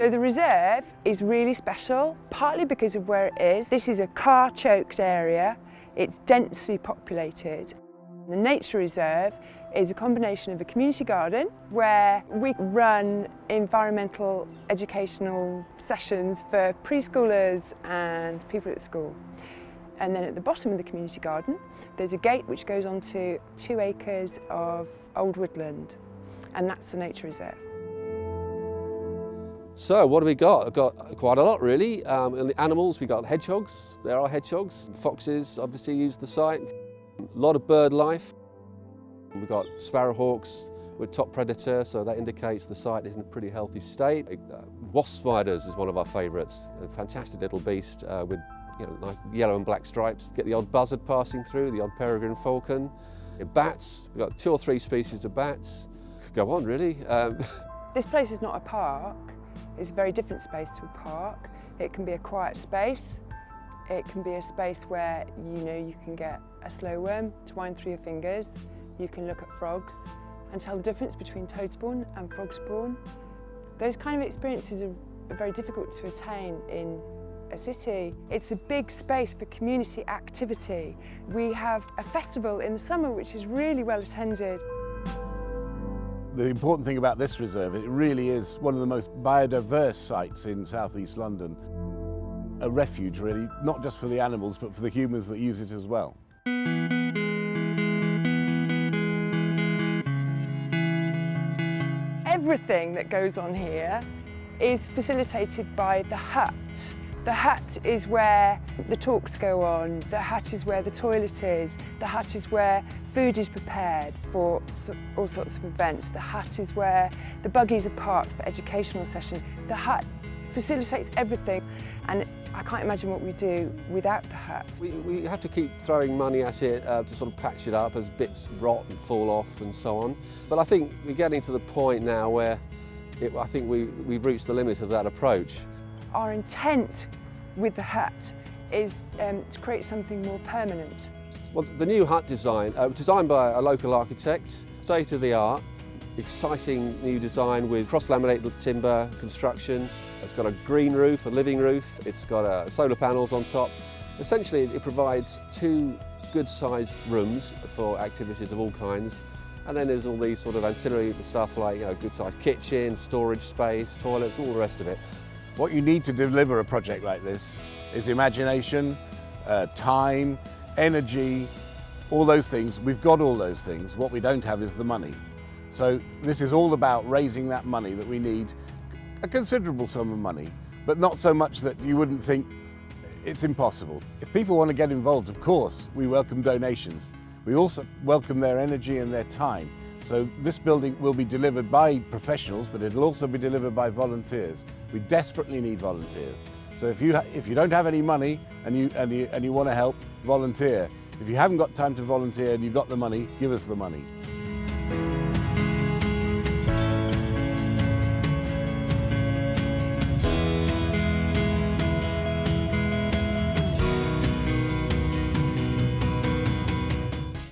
So the reserve is really special, partly because of where it is. This is a car-choked area. It's densely populated. The nature reserve is a combination of a community garden where we run environmental educational sessions for preschoolers and people at school. And then at the bottom of the community garden, there's a gate which goes onto 2 acres of old woodland, and that's the nature reserve. So what have we got? I've got quite a lot really. In the animals, we've got hedgehogs. There are hedgehogs. Foxes obviously use the site. A lot of bird life. We've got sparrowhawks. We're top predator, so that indicates the site is in a pretty healthy state. Wasp spiders is one of our favourites. A fantastic little beast with nice yellow and black stripes. Get the odd buzzard passing through, the odd peregrine falcon. Bats, we've got 2 or 3 species of bats. Could go on really. This place is not a park. It's a very different space to a park. It can be a quiet space. It can be a space where you can get a slow worm to wind through your fingers. You can look at frogs and tell the difference between toad spawn and frog spawn. Those kind of experiences are very difficult to attain in a city. It's a big space for community activity. We have a festival in the summer which is really well attended. The important thing about this reserve, it really is one of the most biodiverse sites in southeast London. A refuge really, not just for the animals but for the humans that use it as well. Everything that goes on here is facilitated by the hut. The hut is where the talks go on, the hut is where the toilet is, the hut is where food is prepared for all sorts of events, the hut is where the buggies are parked for educational sessions. The hut facilitates everything, and I can't imagine what we do without the hut. We have to keep throwing money at it to sort of patch it up as bits rot and fall off and so on. But I think we're getting to the point now where I think we've reached the limit of that approach. Our intent with the hut is to create something more permanent. Well, the new hut design, designed by a local architect, state-of-the-art, exciting new design with cross-laminated timber construction. It's got a green roof, a living roof, it's got solar panels on top. Essentially, it provides 2 good-sized rooms for activities of all kinds. And then there's all these sort of ancillary stuff like good-sized kitchen, storage space, toilets, all the rest of it. What you need to deliver a project like this is imagination, time, energy, all those things. We've got all those things. What we don't have is the money. So this is all about raising that money that we need, a considerable sum of money, but not so much that you wouldn't think it's impossible. If people want to get involved, of course, we welcome donations. We also welcome their energy and their time. So this building will be delivered by professionals, but it'll also be delivered by volunteers. We desperately need volunteers. So if you don't have any money and you want to help, volunteer. If you haven't got time to volunteer and you've got the money, give us the money.